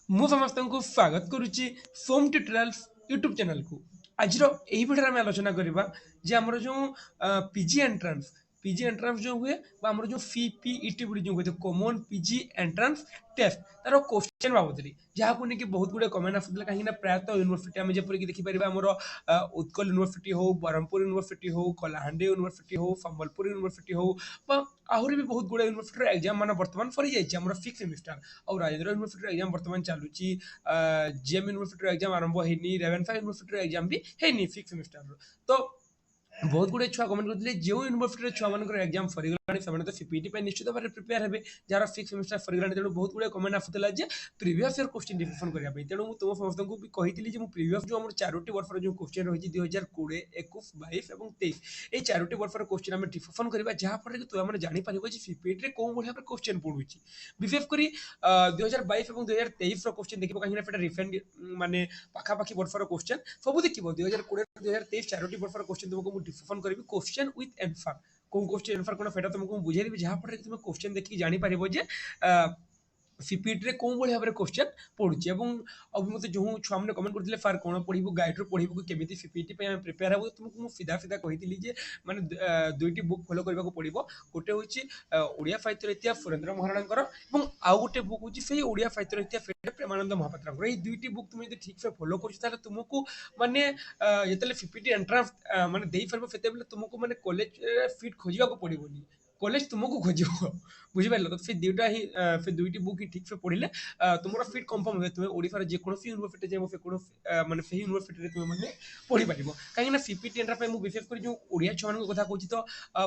ମୁଁ ସମସ୍ତଙ୍କୁ ସ୍ୱାଗତ କରୁଛି ସୋମ ଟ୍ୟୁଟୋରିଆଲ୍ସ ୟୁଟ୍ୟୁବ ଚ୍ୟାନେଲକୁ। ଆଜିର ଏହି ଭିଡ଼ିଓରେ ଆମେ ଆଲୋଚନା କରିବା ଯେ ଆମର ଯେଉଁ ପିଜି ଏଣ୍ଟ୍ରାନ୍ସ ଯେଉଁ ହୁଏ ବା ଆମର ଯେଉଁ ସିପିଇଟି ବୋଲି ଯେଉଁ ହୁଏ କମନ ପିଜି ଏଣ୍ଟ୍ରାନ୍ସ ଟେଷ୍ଟ ତାର କ୍ୱେଶ୍ଚନ ବାବଦରେ ଯାହାକୁ ନେଇକି ବହୁତ ଗୁଡ଼େ କମେଣ୍ଟ ଆସୁଥିଲା କାହିଁକି ନା ପ୍ରାୟତଃ ୟୁନିଭର୍ସିଟି ଆମେ ଯେପରିକି ଦେଖିପାରିବା ଆମର ଉତ୍କଳ ୟୁନିଭର୍ସିଟି ହଉ ବ୍ରହ୍ମପୁର ୟୁନିଭର୍ସିଟି ହଉ କଳାହାଣ୍ଡି ୟୁନିଭର୍ସିଟି ହଉ ସମ୍ବଲପୁର ୟୁନିଭର୍ସିଟି ହଉ ବା ଆହୁରି ବି ବହୁତ ଗୁଡ଼େ ୟୁନିଭର୍ସିଟିର ଏକ୍ଜାମ ମାନେ ବର୍ତ୍ତମାନ ସରିଯାଇଛି ଆମର ସିକ୍ସ ସେମିଷ୍ଟାର ଆଉ ରାଜେନ୍ଦ୍ର ୟୁନିଭର୍ସିଟିର ଏକ୍ଜାମ ବର୍ତ୍ତମାନ ଚାଲୁଛି ଜିଏମ୍ ୟୁନିଭର୍ସିଟିର ଏକ୍ଜାମ ଆରମ୍ଭ ହେଇନି ରେଭେନ୍ସା ୟୁନିଭର୍ସିଟିର ଏକ୍ଜାମ ବି ହେଇନି ସିକ୍ସ ସେମିଷ୍ଟାରର ତ ବହୁତ ଗୁଡ଼େ ଛୁଆ କମେଣ୍ଟ କରିଥିଲେ ଯେଉଁ ୟୁନିଭର୍ସିଟିରେ ଛୁଆମାନଙ୍କର ଏକ୍ଜାମ ସରିଗଲାଣି ସେମାନେ ତ ସିପିଟି ପାଇଁ ନିଶ୍ଚିତ ଭାବରେ ପ୍ରିପେୟାର ହେବେ ଯାହାର ସିକ୍ସ ସେମିଷ୍ଟାର ସରିଗଲାଣି ତେଣୁ ବହୁତ ଗୁଡ଼େ କମେଣ୍ଟ ଆସୁଥିଲା ଯେ ପ୍ରିଭିୟସ୍ ଇୟର କ୍ୱେଶ୍ଚିନ୍ ରିଭିଜନ କରିବା ପାଇଁ ତେଣୁ ମୁଁ ତୁମ ସମସ୍ତଙ୍କୁ ବି କହିଥିଲି ଯେ ମୁଁ ପ୍ରିଭିୟସ୍ ଯେଉଁ ଆମର ଚାରୋଟି ବର୍ଷର ଯେଉଁ କ୍ୱେଶ୍ଚିନ୍ ରହିଛି 2020 21 22 ଏବଂ 23 এই ଚାରୋଟି ବର୍ଷର କ୍ୱେଶ୍ଚିନ୍ ଆମେ ରିଭିଜନ କରିବା ଯାହାଫଳରେ କି ତୁମେ ଜାଣିପାରିବ ଯେ ସିପିଟିରେ କେଉଁ ଭଳି ଭାବରେ କ୍ୱେଶ୍ଚିନ୍ ପଡ଼ୁଛି ବିଶେଷ କରି 2022 ଏବଂ 2023ର କ୍ୱେଶ୍ଚିନ୍ ଦେଖିବ କାହିଁକିନା ସେଟା ରିସେଣ୍ଟ ମାନେ ପାଖାପାଖି ବର୍ଷର କ୍ୱେଶ୍ଚିନ୍ ସବୁ ଦେଖିବ 2020 2023 ଚାରୋଟି ବର୍ଷର କ୍ୱେଶ୍ଚିନ୍ ତୁମକୁ ମୁଁ ଡିସ୍କସନ୍ କରିବି କ୍ୱେଶ୍ଚିନ୍ ୱିଥ୍ ଆନ୍ସର କୋଉ କ୍ୱେଶ୍ଚିନ୍ ଆନ୍ସର କ'ଣ ସେଟା ତୁମକୁ ମୁଁ ବୁଝେଇଦେବି ଯାହାଫଳରେ ତୁମେ କ୍ୱେଶ୍ଚିନ୍ ଦେଖିକି ଜାଣିପାରିବ ଯେ ସିପିଟିରେ କେଉଁ ଭଳି ଭାବରେ କ୍ୱେଶ୍ଚିନ୍ ପଡ଼ୁଛି ଏବଂ ଆଉ ମୋତେ ଯେଉଁ ଛୁଆମାନେ କମେଣ୍ଟ କରିଥିଲେ ସାର୍ କ'ଣ ପଢ଼ିବୁ ଗାଇଡ଼ରୁ ପଢ଼ିବୁ କେମିତି ସିପିଟି ପାଇଁ ଆମେ ପ୍ରିପେୟାର ହେବୁ ତୁମକୁ ମୁଁ ସିଧା କହିଥିଲି ଯେ ମାନେ ଦୁଇଟି ବୁକ୍ ଫଲୋ କରିବାକୁ ପଡ଼ିବ ଗୋଟେ ହେଉଛି ଓଡ଼ିଆ ସାହିତ୍ୟର ଇତିହାସ ସୁରେନ୍ଦ୍ର ମହାରଣାଙ୍କର ଏବଂ ଆଉ ଗୋଟେ ବୁକ୍ ହେଉଛି ସେଇ ଓଡ଼ିଆ ସାହିତ୍ୟର ଇତିହାସ ପ୍ରେମାନନ୍ଦ ମହାପାତ୍ରଙ୍କର এই দুইটি বুক তুমি যদি ঠিকসে ফলো করছো তাহলে তোমাকে মানে যেତେବେଳେ সিপিটি এন্ট্রান্স মানে ଦେଇପାରିବ ସେତେବେଳେ ତୁମକୁ ମାନେ କଲେଜରେ ସିଟ୍ ଖୋଜିବାକୁ ପଡ଼ିବନି কলেজ তোমাকে খোঁজিব বুঝিপারল তো সেই দুইটা হি ସେ ଦୁଇଟି ବୁକ୍ ହିଁ ଠିକ୍ ସେ ପଢ଼ିଲେ ତୁମର ସିଟ୍ କନଫର୍ମ ହୁଏ ତୁମେ ଓଡ଼ିଶାର ଯେକୌଣସି ୟୁନିଭର୍ସିଟି ଚାହିଁବ ସେ କୌଣସି ମାନେ ସେହି ୟୁନିଭର୍ସିଟିରେ ତୁମେ ମାନେ ପଢ଼ିପାରିବ କାହିଁକିନା ସିପିଟି ଏଣ୍ଟ୍ରା ପାଇଁ ମୁଁ ବିଶେଷ କରି ଯେଉଁ ଓଡ଼ିଆ ଛୁଆମାନଙ୍କ କଥା କହୁଛି ତ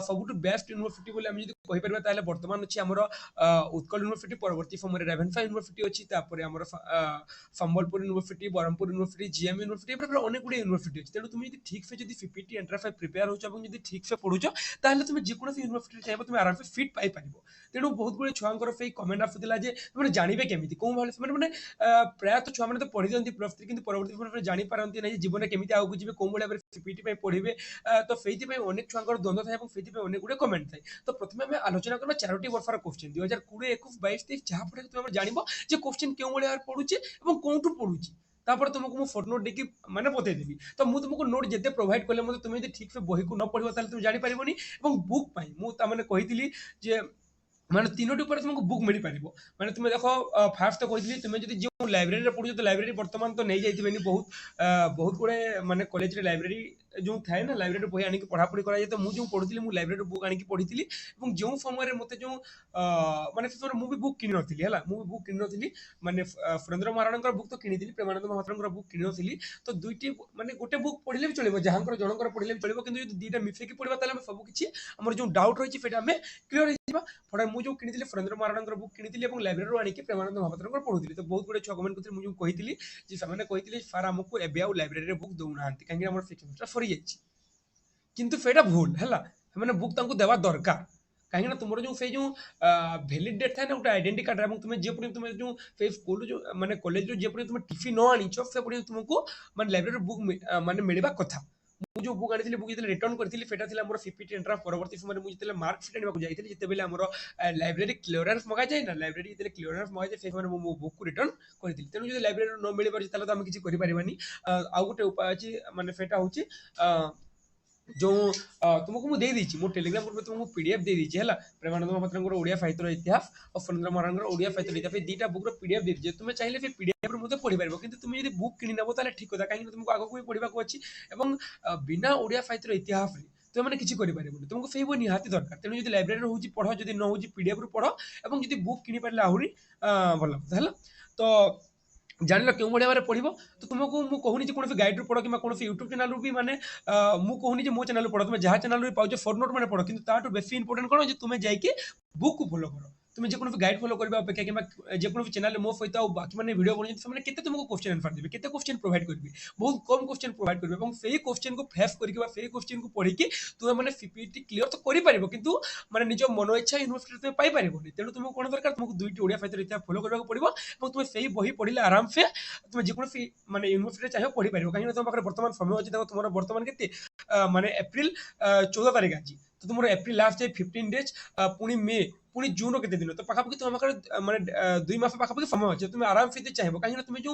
ସବୁଠୁ ବେଷ୍ଟ ୟୁନିଭର୍ସିଟି ବୋଲି ଆମେ ଯଦି କହିପାରିବା ତାହେଲେ ବର୍ତ୍ତମାନ ଅଛି ଆମର ଉତ୍କଳ ୟୁନିଭର୍ସିଟି ପରବର୍ତ୍ତୀ ସମୟରେ ରେଭେନ୍ସା ୟୁନିଭର୍ସିଟି ଅଛି ତାପରେ ଆମର Sambalpur university Brahmapur university GM university ଏପରି ଅନେକ ଗୁଡ଼ିଏ ୟୁନିଭର୍ସିଟି ଅଛି ତେଣୁ তুমি যদি ঠিকসে যদি সিপিটি এন্ট্রা ପାଇଁ ପ୍ରିପେୟାର ହେଉଛ ଏବଂ ଯଦି ଠିକସେ ପଢ଼ୁଛ ତାହେଲେ তুমি ଯେକୌଣସି ୟୁନିଭର୍ସିଟିରେ ଚାହିଁବ তুমি ଆରାମସେ ସିଟ୍ ପାଇପାରିବ ତେଣୁ ବହୁତ ଗୁଡ଼ିଏ ଛୁଆଙ୍କର ସେଇ କମେଣ୍ଟ ଆସୁଥିଲା ଯେ ସେମାନେ ଜାଣିବେ କେମିତି କେଉଁ ଭଳି ସେମାନେ ମାନେ ପ୍ରାୟତଃ ଛୁଆମାନେ ତ ପଢ଼ି ଦିଅନ୍ତି ପ୍ଲସ୍ ଥ୍ରୀ କିନ୍ତୁ ପରବର୍ତ୍ତୀ ସମୟରେ ଜାଣିପାରନ୍ତି ନାହିଁ ଯେ ଜୀବନରେ କେମିତି ଆଗକୁ ଯିବେ କେଉଁ ଭଳି ଭାବରେ ସିପିଟି ପାଇଁ ପଢ଼ିବେ ତ ସେଇଥିପାଇଁ ଅନେକ ଛୁଆଙ୍କର ଦ୍ୱନ୍ଦ୍ୱ ଥାଏ ଏବଂ ସେଇଥିପାଇଁ ଅନେକ ଗୁଡ଼ିଏ କମେଣ୍ଟ ଥାଏ ତ ପ୍ରଥମେ ଆମେ ଆଲୋଚନା କରିବା ଚାରୋଟି ବର୍ଷର କ୍ୱେଶ୍ଚିନ୍ 2020 21 22 23 ଯାହାଫଳରେ ତୁମେ ଜାଣିବ ଯେ କ୍ୱେଶ୍ଚିନ୍ କେଉଁ ଭଳି ଭାବରେ ପଡ଼ୁଛି ଏବଂ କେଉଁଠୁ ପଡ଼ୁଛି ତାପରେ ତୁମକୁ ମୁଁ ଫୋଟ ନୋଟ୍ ଦେଇକି ମାନେ ବତେଇଦେବି ତ ମୁଁ ତୁମକୁ ନୋଟ୍ ଯେତେ ପ୍ରୋଭାଇଡ୍ କଲେ ମଧ୍ୟ ତୁମେ ଯଦି ଠିକ୍ ସେ ବହିକୁ ନ ପଢ଼ିବ ତାହେଲେ ତୁମେ ଜାଣିପାରିବନି ଏବଂ ବୁକ୍ ପାଇଁ ମୁଁ ତାମାନେ କହିଥିଲି ଯେ ମାନେ ତିନୋଟି ଉପରେ ତୁମକୁ ବୁକ୍ ମିଳିପାରିବ ମାନେ ତୁମେ ଦେଖ ଫାର୍ଷ୍ଟ ତ କହିଥିଲି ତୁମେ ଯଦି ଯେଉଁ ଲାଇବ୍ରେରୀରେ ପଢ଼ୁଛ ତ ଲାଇବ୍ରେରୀ ବର୍ତ୍ତମାନ ତ ନେଇଯାଇଥିବେନି ବହୁତ ଗୁଡ଼େ ମାନେ କଲେଜରେ ଲାଇବ୍ରେରୀ ଯେଉଁ ଥାଏ ନା ଲାଇବ୍ରେରୀରୁ ବହି ଆଣିକି ପଢ଼ାପଢ଼ି କରାଯାଏ ତ ମୁଁ ଯେଉଁ ପଢ଼ୁଥିଲି ମୁଁ ଲାଇବ୍ରେରୀରୁ ବୁକ୍ ଆଣିକି ପଢ଼ିଥିଲି ଏବଂ ଯେଉଁ ସମୟରେ ମୋତେ ଯେଉଁ ମାନେ ସେ ସମୟରେ ମୁଁ ବି ବୁକ୍ କିଣିନଥିଲି ହେଲା ମୁଁ ବି ବୁକ୍ କିଣିନଥିଲି ମାନେ ସୁରେନ୍ଦ୍ର ମହାରଣାଙ୍କର ବୁକ୍ ତ କିଣିଥିଲି ପ୍ରେମାନନ୍ଦ ମହାପାତ୍ରଙ୍କର ବୁକ୍ କିଣିନଥିଲି ତ ଦୁଇଟି ମାନେ ଗୋଟେ ବୁକ୍ ପଢ଼ିଲେ ବି ଚଳିବ ଯାହାଙ୍କର ଜଣଙ୍କର ପଢ଼ିଲେ ବି ଚଳିବ କିନ୍ତୁ ଯଦି ଦୁଇଟା ମିଶେଇକି ପଢ଼ିବା ତାହେଲେ ଆମେ ସବୁ କିଛି ଆମର ଯେଉଁ ଡାଉଟ୍ ରହିଛି ସେଇଟା ଆମେ କ୍ଲିୟର ହେଇଯିବା ଫଳରେ ମୁଁ ଯେଉଁ କିଣିଥିଲି ସୁରେନ୍ଦ୍ର ମହାରଣାଙ୍କର ବୁକ୍ କିଣିଥିଲି ଏବଂ ଲାଇବ୍ରେରୀରୁ ଆଣିକି ପ୍ରେମାନନ୍ଦ ମହାପାତ୍ରଙ୍କର ପଢ଼ୁଥିଲି ତ ବହୁତ ଗୁଡ଼େ ଛୁଆ କମେଣ୍ଟ କରିଥିଲେ ମୁଁ ଯେଉଁ କହିଥିଲି ଯେ ସେମାନେ କହିଥିଲେ ସାର୍ ଆମକୁ ଏବେ ଆଉ ଲାଇବ୍ରେରୀରେ ବୁକ୍ ଦେଉନାହାନ୍ତି କାହିଁକି ଆମର ସିକ୍ସ ସେମିଷ୍ଟର ସରିଯାଇଛି କିନ୍ତୁ ସେଇଟା ଭୁଲ ହେଲା ସେମାନେ ବୁକ୍ ତାଙ୍କୁ ଦେବା ଦରକାର କାହିଁକି ନା ତୁମର ଯେଉଁ ସେଇ ଯେଉଁ ଭ୍ୟାଲିଡ୍ ଡେଟ୍ ଥାଏ ନା ଗୋଟେ ଆଇଡେଣ୍ଟି କାର୍ଡ ଏବଂ ତୁମେ ଯେ ପର୍ଯ୍ୟନ୍ତ ତୁମେ ଯେଉଁ ସେଇ ସ୍କୁଲ ଯେଉଁ ମାନେ କଲେଜରୁ ଯେ ପର୍ଯ୍ୟନ୍ତ ତୁମେ ଟିଫି ନ ଆଣିଛ ସେ ପର୍ଯ୍ୟନ୍ତ ତୁମକୁ ମାନେ ଲାଇବ୍ରେରୀରୁ ବୁକ୍ ମାନେ ମିଳିବା କଥା ମୁଁ ଯେଉଁ ବୁକ୍ ଆଣିଥିଲି ବୁକ୍ ଯେତେବେଳେ ରିଟର୍ନ କରିଥିଲି ସେଟା ଥିଲା ମୋର ସିପିଟି ଏଣ୍ଟ୍ରାନ୍ସ ପରବର୍ତ୍ତୀ ସମୟରେ ମୁଁ ଯେତେବେଳେ ମାର୍କ ସିଟ୍ ଆଣିବାକୁ ଯାଇଥିଲି ଯେତେବେଳେ ଆମର ଲାଇବ୍ରେରୀ କ୍ଲିୟରାନ୍ସ ମଗାଯାଏ ନା ଲାଇବ୍ରେରୀ ଯେତେବେଳେ କ୍ଲିୟରାନ୍ସ ମଗାଯାଏ সেই ସମୟରେ ମୁଁ ମୋ ବୁକ୍କୁ ରିଟର୍ନ କରିଥିଲି ତେଣୁ ଯଦି ଲାଇବ୍ରେରୀରୁ ନ ମିଳିପାରୁଛି ତାହେଲେ ତ ଆମେ କିଛି କରିପାରିବାନି ଆଉ ଗୋଟେ ଉପାୟ ଅଛି ମାନେ ସେଇଟା ହେଉଛି ଯେଉଁ ତୁମକୁ ମୁଁ ଦେଇଦେଇଛି ମୋ ଟେଲିଗ୍ରାମ ଗ୍ରୁପରେ ତୁମକୁ ପିଡିଏଫ୍ ଦେଇଦେଇଛି ହେଲା ପ୍ରେମାନନ୍ଦ ମହାପାତ୍ରଙ୍କର ଓଡ଼ିଆ ସାହିତ୍ୟର ଇତିହାସ ଆଉ ସୁରେନ୍ଦ୍ର ମହାରଣାଙ୍କର ଓଡ଼ିଆ ସାହିତ୍ୟର ଇତିହାସ ଦୁଇଟା ବୁକ୍ର ପିଡିଏଫ୍ ଦେଇଦେଇଛି ତୁମେ ଚାହିଁଲେ ସେ ପିଡିଏଫ୍ରୁ ମଧ୍ୟ ପଢ଼ିପାରିବ କିନ୍ତୁ ତୁମେ ଯଦି ବୁକ୍ କିଣି ନେବ ତାହେଲେ ଠିକ୍ କଥା କାହିଁକି ତୁମକୁ ଆଗକୁ ବି ପଢ଼ିବାକୁ ଅଛି ଏବଂ ବିନା ଓଡ଼ିଆ ସାହିତ୍ୟର ଇତିହାସରେ ତୁମେ କିଛି କରିପାରିବନି ତୁମକୁ ସେଇ ବହି ନିହାତି ଦରକାର ତେଣୁ ଯଦି ଲାଇବ୍ରେରୀରୁ ହେଉଛି ପଢ଼ ଯଦି ନ ହେଉଛି ପିଡିଏଫ୍ରୁ ପଢ଼ ଏବଂ ଯଦି ବୁକ୍ କିଣିପାରିଲେ ଆହୁରି ଭଲ କଥା ହେଲା ତ ଜାଣିଲ କେଉଁ ଭଳି ଭାବରେ ପଢ଼ିବ ତ ତୁମକୁ ମୁଁ କହୁନି ଯେ କୌଣସି ଗାଇଡ଼ରୁ ପଢ଼ କିମ୍ବା କୌଣସି ୟୁଟ୍ୟୁବ୍ ଚ୍ୟାନେଲରୁ ବି ମାନେ ମୁଁ କହୁନି ଯେ ମୋ ଚ୍ୟାନେଲରୁ ପଢ଼ ତୁମେ ଯାହା ଚ୍ୟାନେଲରୁ ପାଉଛ ଫୋର୍ ନୋଟ୍ ମାନେ ପଢ଼ କିନ୍ତୁ ତାଠୁ ବେଶୀ ଇମ୍ପୋର୍ଟାଣ୍ଟ କ'ଣ ଯେ ତୁମେ ଯାଇକି ବୁକ୍କୁ ଫଲୋ କର তুমি যেকোনো গাইড ফলো କରିବା ଅପେକ୍ଷା କିମ୍ବା ଯେକୌଣସି ଚ୍ୟାନେଲରେ ମୋ ସହିତ ଆଉ ବାକିମାନେ ଭିଡ଼ିଓ ବନେଇଛନ୍ତି ସେମାନେ କେତେ ତୁମକୁ କୋଶ୍ଚିନ୍ ଆନ୍ସର ଦେବେ କେତେ କୋଶ୍ଚିନ୍ ପ୍ରୋଭାଇଡ଼ କରିବେ ବହୁତ କମ୍ କୋଶ୍ଚିନ୍ ପ୍ରୋଭାଇଡ଼ କରିବେ ଏବଂ ସେଇ କୋଶ୍ଚିନ୍କୁ ଫେସ୍ କରିକି ବା ସେଇ କୋଶ୍ଚିନ୍କୁ ପଢ଼ିକି ତୁମେ ମାନେ ସିପିଟି କ୍ଲିୟର ତ କରିପାରିବ କିନ୍ତୁ ମାନେ ନିଜ ମନ ଇଚ୍ଛା ୟୁନିଭର୍ସିଟିରେ ତୁମେ ପାଇପାରିବନି ତେଣୁ ତୁମକୁ କ'ଣ ଦରକାର ତୁମକୁ ଦୁଇଟି ଓଡ଼ିଆ ସାହିତ୍ୟର ଇତିହାସ ଫଲୋ କରିବାକୁ ପଡ଼ିବ ଏବଂ ତୁମେ ସେଇ ବହି ପଢ଼ିଲେ ଆରାମସେ ତୁମେ ଯେକୌଣସି ମାନେ ୟୁନିଭର୍ସିଟିରେ ଚାହିଁବ ପଢ଼ିପାରିବ କାହିଁକିନା ତୁମ ପାଖରେ ବର୍ତ୍ତମାନ ସମୟ ଅଛି ଦେଖ ତୁମର ବର୍ତ୍ତମାନ କେତେ ମାନେ ଏପ୍ରିଲ 14 ତାରିଖ ଆଜି ତ ତୁମର ଏପ୍ରିଲ ଲାଷ୍ଟ ଯାଏ 15 ଡେଜ୍ ପୁଣି ମେ पुणी जून केते दिन तो पाखापाखि तुम माने 2 मास पाखापाखि समय अछि तुम आराम से चाहिबो काहे तुम जो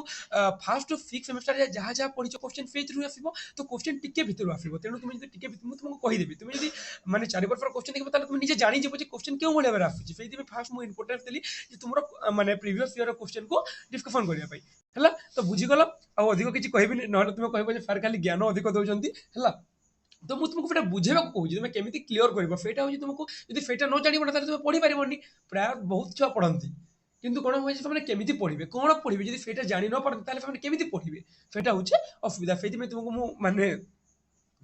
फर्स्ट 6 सेमेस्टर जहाँ जहाँ पढ़िछ क्वेश्चन फेज रु आसीबो तो क्वेश्चन टिके भितर आसीबो तेणु तुम जदि टिके मु तुमको कहि देबी तुम जदि माने 4 वर्ष क्वेश्चन देखबो ताले तुम निजे जानि जेबो जे क्वेश्चन केउ भले बारे आसी फेज में फर्स्ट मु इंपोर्टेंस देली जे तुमरो माने प्रीवियस ईयर क्वेश्चन को डिस्कशन करिया पई हला तो बुझी गलो आ अधिक किछि कहबी न तुम कहबो जे फार खाली ज्ञान अधिक दउचंती हला तो मुझे तुमको फेटा बुझेबा कहूँ तुम केमी क्लीयर कर फेटा हूँ तुमको जब फेटा न जान ना तुम पढ़ी पारबनी प्राय बहुत छुआ पढ़ती किंतु कौन हुए तुमने केमी पढ़े कौन पढ़े जब फेटा जानी न पारते केमी पढ़े फेटा हूँ असुविधा से तुमको मानने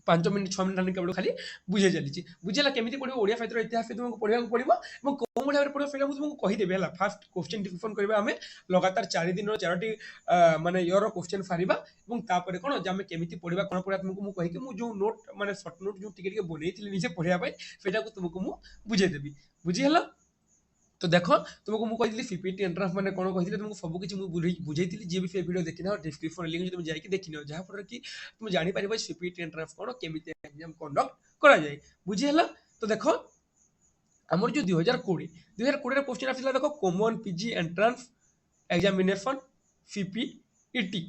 5 मिनिट 6 मिनिट केवल खाली बुझे चली बुझेगा केमी पढ़ो ओडिया साहित्य इतिहास तुमको पढ़ा पड़ो और कौ भाव में पढ़ो फेटा मुझे तुमको कहीदेवी है फास्ट क्वेश्चन डिस्कशन करवा आम लगातार 4 दिन 4टी माने ईयर क्वेश्चन फारिबा और तापर कौन आम केमी पढ़ा कौन पढ़ा तुमको कहीकि मुझे जो नोट माने सर्ट नोट जो टिके बनई निजे पढ़ाई फेटा तुमको मुझे बुझेदेवी बुझीगला तो देख तुमको मुझे कही सीपीटी एंट्रांस मैंने कौन कही तुमको सब किसी बुझे जी भी से वीडियो देखी ना डिस्क्रिप्शन लिंक तुम जाकि देखी ना जहाँफल कि तुम जापर सीपीटी एंट्रांस कौन केमी एग्जाम कंडक्ट कराए बुझीगला तो देख आमर जो 2020 क्वेश्चन आसाला देख common PG entrance examination CPET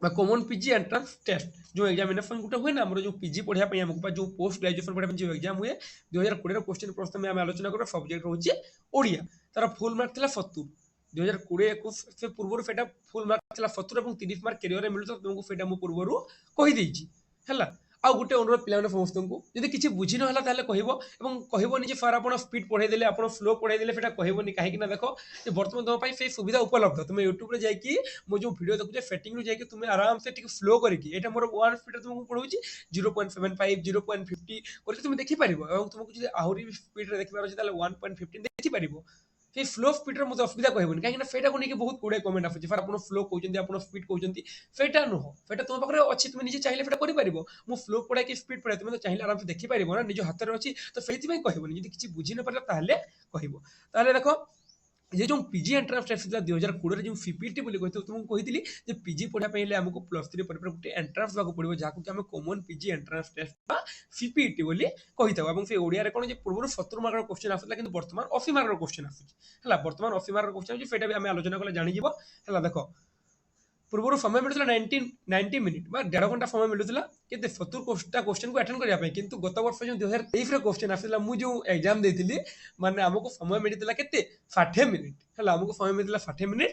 common PG entrance test जो एग्जामिनेशन गोटे हुए ना आम जो पीजी पढ़ाई आमको जो पोस्ट ग्रेजुएशन पढ़ाई जो एग्जाम हुए 2020 क्वेश्चन प्रश्न में आम आलोचना कर सब्जेक्ट रोचे ओडिया तार फुल मार्क था 70 2020-21 से पूर्व फेटा फुल मार्क था 70 और 30 मार्क कैरियर मिलता तुमको फेटा मु पूर्व कहीदे है आ गोटे अनुरोध पे समस्त को जब किसी बुझी ना कहबनी जे फार आप स्पीड पढ़ाई आप फ्लो पढ़ाई कहबनी कहीं देख बर्तमान तुम से सुविधा उपलब्ध तुम यूट्यूब में जाकि मो जो वीडियो देखुचे सेटिंग जाकि तुम आराम से फ्लो करके मोर 1 स्पीड तुमको पढ़ाऊँ 0.75 0.50 करके तुम देखिपार तुमको जो आहरी स्पीड देखिपार अच्छे 1.15 देखिपार से फ्लो स्पीड मत असुविधा कहबनी कहीं फेटा को लेकिन बहुत गुड़े कमेंट आसूँ फार आप फ्लो कहते आप स्पीड कहते फेटा नुह फेटा तुम पाखे अच्छी तुम निजे चाहिए फेटा कर मु फ्लो पढ़ा कि स्पीड पढ़ाई तुम तो चाहिए आराम से देखिपार ना निज हाथ में अच्छी तो से कहबनी जब किसी बुझी न पारे कह देख ये जो पीजी एंट्रांस टेस्ट 2020 जो सीपीटी तुमको कही पीजी पढ़ाई आमको +3 गोटे एंट्रांस देवाक पड़ो जहाँ कि common PG entrance test CPT कही था से ओडिया कौन पूर्व 70 मार्क क्वेश्चन आसाला कि बर्तमान 80 मार्क क्वेश्चन आसूँ बर्तमान 80 मार्क क्वेश्चन फेटा भी आम आलोचना कले जानी है देख पूर्व समय मिलूला 90 मिनिट 1.5 घंटा समय मिलूला कि 70 क्वेश्चन को अटेंड करने किंतु गत वर्ष जो 2023 क्वेश्चन आसाला मुझे जो एग्जाम देती माने आमको समय मिलता के 60 मिनिट है आमको समय मिलता 60 मिनिट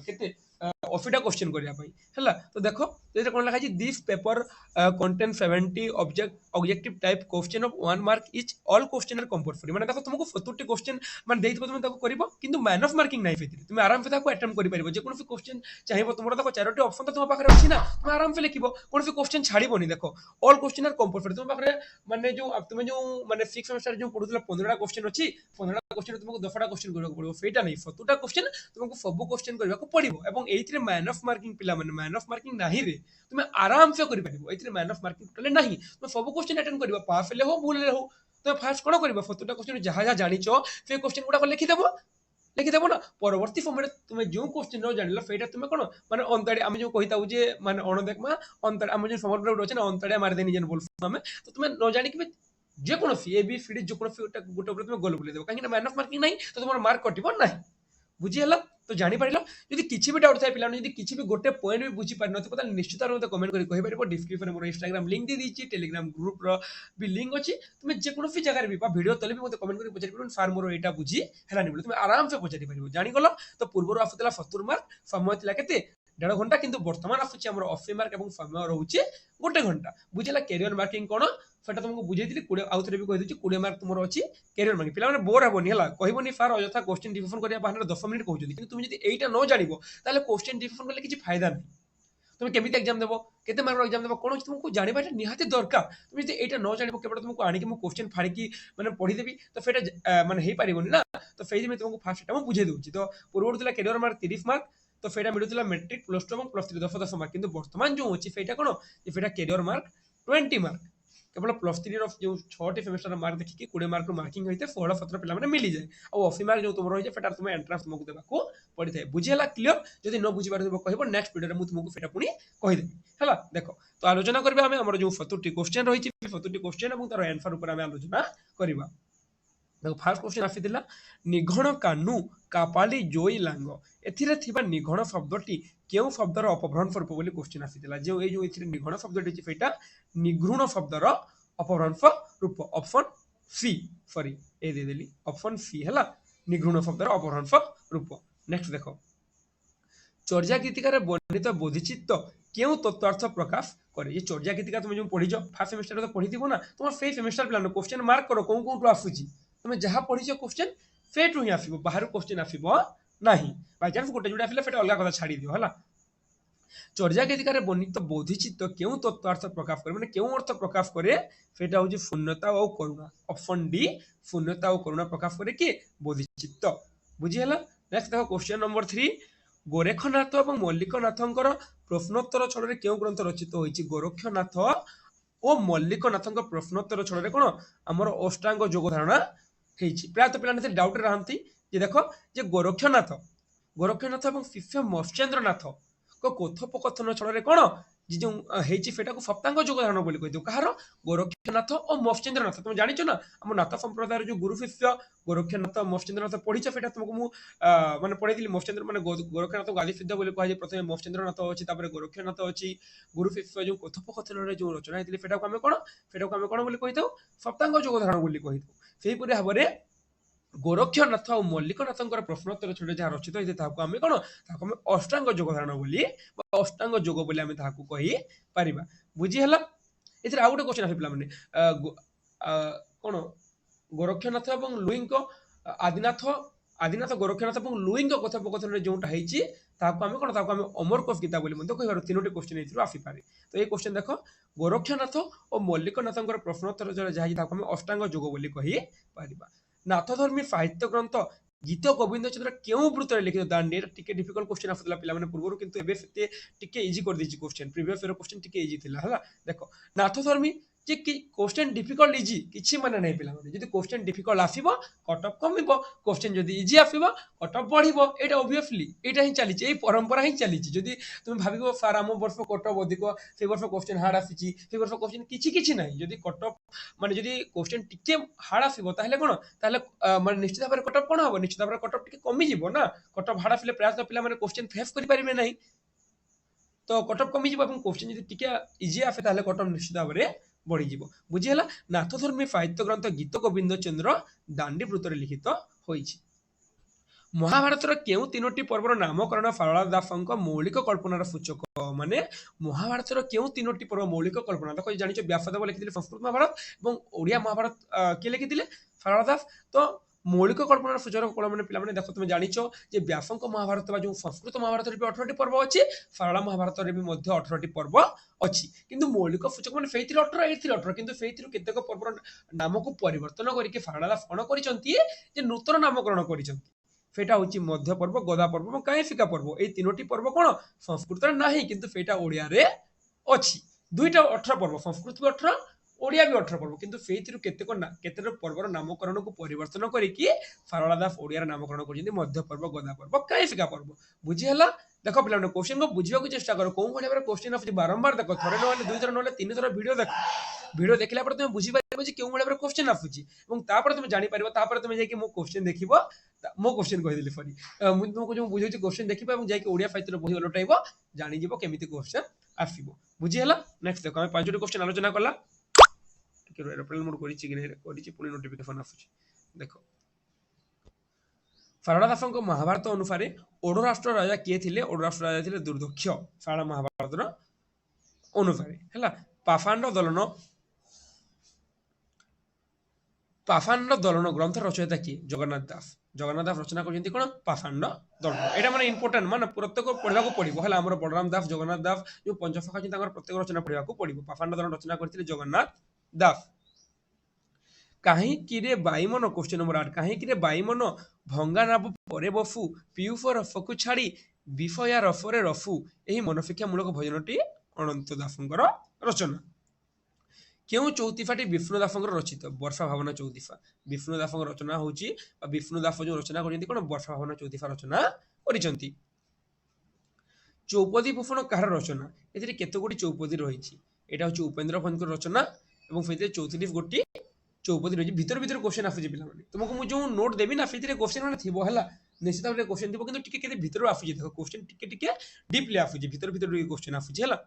के 80टा क्वेश्चन करने तो देख जैसे कौन लिखा this paper contain 70 objective type question of 1 mark each all question are compulsory माने देखो तुमको 70 क्वेश्चन माने देइतबो तुम ताको करिवो किंतु मैन ऑफ मार्किंग नाही फेति तुम आराम से ताको अटेम्प्ट करि परिबो जे कोन क्वेश्चन चाहिबो तुमरो देखो 4टी ऑप्शन तो तुम पाखरे अछि ना तुम आराम से लिखिबो कोन क्वेश्चन छाड़िबोनी देखो ऑल क्वेश्चन आर कंपल्सरी तुम पाखरे माने जो तुम जो माने 6 सेमेस्टर जो पढुतला 15टा क्वेश्चन अछि 15टा क्वेश्चन तुमको 10टा क्वेश्चन करबो पड़िबो फेटा नहीं 70टा क्वेश्चन तुमको सब क्वेश्चन करबा को पड़िबो एवं एइथिरे मैन ऑफ मार्किंग पिला माने मैन ऑफ मार्किंग नाही रे तुम आराम से करि परिबो एइथिरे मैन ऑफ मार्किंग टोटली नाही तुम सब क्वेश्चन अटेंड करबो पास ले हो भूल ले हो तो फास्ट कोन करबो 70टा क्वेश्चन जहाँ जहाँ जानिचो से क्वेश्चन गुडा को लिखिदेव ना परवर्ती समय तुम जो क्वेश्चन जान फेटा तुम कौन माने अंतड़े आम जो कही जे माने अणदेखमा अंतड़े आम जो समर अच्छे ना अंतड़े मारिदे निजे बोल तो तुम न जानिक जेकोसी ए बी सी डी जो गोटे तुम गोल बुलेदेव कहीं मैन ऑफ मार्किंग नहीं तो तुम मार्क कटिब ना बुझीगला तो जापर जब किसी भी डाउट था पिला किसी भी गोटे पॉइंट भी बुझी पार ना निश्चित रूप से कमेंट कर डिस्क्रिप्शन मोर इंस्टाग्राम लिंक दे दी टेलीग्राम ग्रुप भी लिंक अच्छी तुम जेकोसी जगह भी भिडियो तले भी मतलब कमेंट कर पचारि पार सार मोर यहाँ बुझी है तुम आराम से पचारि पार जानीगल तो पूर्व आसूला 70 मार्क समय था के 1.5 घंटा किंतु वर्तमान आसूची 80 मार्क और समय रोचे 1 घंटा बुझेगा कैरियर मार्किंग कौन सेटा तुमको बुझेदी आउ थे भी कही 20 मार्क तुम अच्छी कैरियर मार्किंग पिला बोर हेनी है कहबनी फार अयथा क्वेश्चन डिस्कशन करने बाहर 10 मिनिट कहते तुम जब यहीटा न जान क्वेश्चन डिस्कशन कले किसी फायदा नहीं तुम केमी एग्जाम देव केते मार्क एग्जाम देव कौन तुमको जानवा निहाती दरकार तुम जब यहाँ न जान केवल तुमको आनिक क्वेश्चन फाड़ी मैंने पढ़ीदेवी तो फेटा माने हो पारन ना तो से तुमको फास्ट मुझे बुझे दूसरी तो पूर्व था कैरियर मार्क 30 मार्क तो फेटा मिलूला मेट्रिक +2 और +3 10 मार्क किंतु वर्तमान जो अच्छी फेटा कौन फेटा कैरियर मार्क 20 मार्क केवल +3 जो 6टी सेमेस्टर मार्क देखिए 20 मार्क मार्किंग होते 16 17 पे मिल जाए और 80 मार्क जो तुम रही है तुम एंट्रांस तुमको देवाक पड़ी था बुझीगला क्लीयर जब न बुझी पार कह नेक्स्ट वीडियो में तुमको फेटा पुणी कहीदेवी है देख तो आलोचना करवा आम जो 70टी क्वेश्चन रही 70टी क्वेश्चन और तार आंसर आलोचना करवा देखो फास्ट क्वेश्चन आसीला निघण कानु कापाली जोई लांग एथिरे थिबा निघण शब्दटी केउ शब्दर अपभ्रंश रूप बोली क्वेश्चन आसीला जो ए जो एथिरे निघण शब्दटी अछि फेटा निघृण शब्दर अपभ्रंश रूप ऑप्शन सी सॉरी ए दे देली ऑप्शन सी हला निघृण शब्दर अपभ्रंश रूप नेक्स्ट देखो चर्या गीतिकार वर्णित बोधिचित्त क्यों तत्वार्थ प्रकाश करे ये चर्या गीतिका तुम जो पढ़ी फास्ट सेमेस्टर तो पढ़ी ना तुम से सेमेस्टर प्लान क्वेश्चन मार्क करो कौन कौन आसूची तुम जहाँ पढ़ी क्वेश्चन सेठू ही आसो बाहर क्वेश्चन आसब ना बाय चान्स गोटे जोटा आसे अलग कथा छाड़ी दियो है चर्या गीतिकार वर्णित बोधिचित्त क्यों तत्वार्थ प्रकाश करे मैंने क्यों अर्थ प्रकाश करे सेटा हूँ शून्यता और करुणा ऑप्शन डी शून्यता और करुणा प्रकाश करे कि बोधिचित्त बुझीगला नेक्स्ट देखो क्वेश्चन नंबर 3 गोरेखनाथ और मल्लिकनाथंकर प्रश्नोत्तर छड़े क्यों ग्रंथ रचित होती गोरक्षनाथ और मल्लिकनाथ प्रश्नोत्तर छड़े कौन आमर अष्टांग जोग धारणा प्रायतः पे डाउट रही देख जे गोरक्षनाथ और शिष्य मत्स्येन्द्रनाथ को कथोपकथन छड़े कौन जो को सप्तांग जोग धारण बोली कही कहार गोरक्षनाथ और मत्स्येन्द्रनाथ तुम जानिच ना आम नाथ संप्रदाय जो गुरु शिष्य गोरक्षनाथ मत्स्येन्द्रनाथ पढ़ीच से तुमको मैंने पढ़ी मत्स्येन्द्र मैंने गोरक्षनाथ को आदि सिद्ध बोली कहुए प्रथम मत्स्येन्द्रनाथ अच्छी गोरक्षनाथ अच्छी गुरु शिष्य जो कथोपकथन जो रचना होती है आम कौन बोली कही था सप्तांग जोग धारण बोली कही था से भाव में गोरक्षनाथ और मल्लिकनाथ प्रश्नोत्तर छड़े जहाँ रचित होती है आम कौन आम अष्टांग जोग धारण बोली अष्टांग जोग बोली आम कही पार बुझीगला ये आउ गोटे क्वेश्चन आस पे कौन गोरक्षनाथ और लुई आदिनाथ गोरक्षनाथ और लुई कथोपकथन जोटा आम कौन आम अमरकोश गीता बोली कह तीनो क्वेश्चन आसीपे तो ये क्वेश्चन देख गोरक्षनाथ और मल्लिकनाथ प्रश्नोत्तर जहाँ आम अष्टांग जोग बोली कही पार नाथधर्मी साहित्य ग्रंथ गीत गोविंद चंद्र क्यों वृत्त लिखित दांडी टिके डिफिकल्ट क्वेश्चन आसला पे पूर्व किंतु एबे सेते टिके इजी कर देछि क्वेश्चन प्रीवियस ईयर क्वेश्चन टिके इजी थिला हला देखो नाथधर्मी जे कि क्वेश्चन डिफिकल्ट इजी किछि माने नै पिला माने जदि क्वेश्चन डिफिकल्ट आसीबो कट ऑफ कमिबो क्वेश्चन जदि इजी आसीबो कट ऑफ बढ़िबो एटा ऑब्वियसली एटा ही चली ए परंपरा ही चली जदि तुम भाबिबो सार आम वर्ष कट ऑफ अधिक से वर्ष क्वेश्चन हार्ड आसीछि से वर्ष क्वेश्चन किछि किछि नै जदि कट ऑफ माने जदि क्वेश्चन टिके हार्ड आसीबो ताहले कोन ताहले माने निश्चित भाबरे कट ऑफ कोन हबो निश्चित भाबरे कट ऑफ टिके कमी जिवो ना कट ऑफ हार्ड आसीले प्रयास पिला माने क्वेश्चन फेस करि परिबे नै तो कट ऑफ कमी जिवो क्वेश्चन जदि टिके इजी आसे ताहले कट ऑफ निश्चित भाबरे बढ़ीज बुझीगला नाथधर्मी साहित्य ग्रंथ गीत गोविंद चंद्र दांडी वृत्त लिखित होइछि महाभारत केउ तीनोटी पर्वर नामकरण सारला दास मौलिक कल्पनार सूचक माने महाभारत केउ तीनोटी पर्व मौलिक कल्पना देखो जानिछ व्यासदेव लिखिथिले संस्कृत महाभारत और ओडिया महाभारत के लिखिथिले सारला दास तो मौलिक कल्पनार सूचक कौन मैंने पे देख तुम जानिछ जे व्यासंक महाभारत जो संस्कृत महाभारत भी 18टी पर्व अच्छी सारला महाभारत भी 18टी पर्व अच्छी किंतु मौलिक सूचक मैंने से 18 ये 18 किंतु से केतेक पर्वर नाम को परिवर्तन करके सारला दास कौन कर नूतन नामकरण कर सेटा हूँ मध्य पर्व गदा पर्व और कायफिका पर्व ये तीनोटी पर्व कौन संस्कृत ना किंतु सेटा ओडिया रे अच्छी दुईटा 18 पर्व संस्कृत भी 18 ओडिया भी 18 पर्व किंतु केते पर्वर नामकरण को परिवर्तन करके सारला दास ओडिया नामकरण कर मध्य पर्व गदा पर्व कायफिका पर्व बुझीगला देख पे क्वेश्चन को बुझा चेष्टा कर कौन भाव क्वेश्चन आस बारंबार देख थोड़े ना दुई थर ना तीन थर वीडियो देखला तुम बुझीपार क्यों भाव क्वेश्चन आसूची तुम जापर तुम जाकि मो क्वेश्चन देख मो क्वेश्चन कहीदेली सरी मुझे तुमको जो बुझे क्वेश्चन देखा जाकि ओडिया साहित्य बही उलटाइब जानीज केमी क्वेश्चन आसो बुझीगला नेक्स्ट देख आम 5टी क्वेश्चन आलोचना कला एरोप्लेन मोड पुणी नोटिफिकेशन आसूची देखो सारला दास महाभारत अनुसार ओड राष्ट्र राजा किए थे ओड राष्ट्र राजा थे दुर्दक्ष सारला महाभारत अनुसार है पाषांड दलन ग्रंथ रचयिता किए जगन्नाथ दास रचना कर कौन पाषांड दलन यहाँ माने इंपोर्टेंट माने प्रत्येक पढ़ा पड़ो है आम बलराम दास जगन्नाथ दास जो पंचसखा अच्छी प्रत्येक रचना पढ़ा पड़ो पाषांड दलन रचना करते जगन्नाथ दास कहीं बाईमन क्वेश्चन नंबर 8 कहीं बाईमन भंगा नाब परे बफु पीयूष रफकु छाड़ी विषया रफरे रफु यही मनोशिक्षामूलक भजनटी अनंत दासंकर रचना क्यों चौतीफाटी विष्णु दासंकर रचित वर्षा भावना चौतीफा विष्णु दास रचना हूँ विष्णु दास जो रचना कर वर्षा भावना चौतीफा रचना कर चौपदी भूषण कहार रचना ये केतगोटी चौपदी रही यहाँ हूँ उपेन्द्र भंकर रचना और से 34 गोटी चौपदी रही भितर भितर क्वेश्चन आसूची पे तुमको मुझे जो नोट देवी ना से क्वेश्चन मैंने थी है निश्चित भाव में क्वेश्चन थी कि टिके भितर आसूची देख क्वेश्चन टिके डीपली आसूची भितर भितर क्वेश्चन आसूची है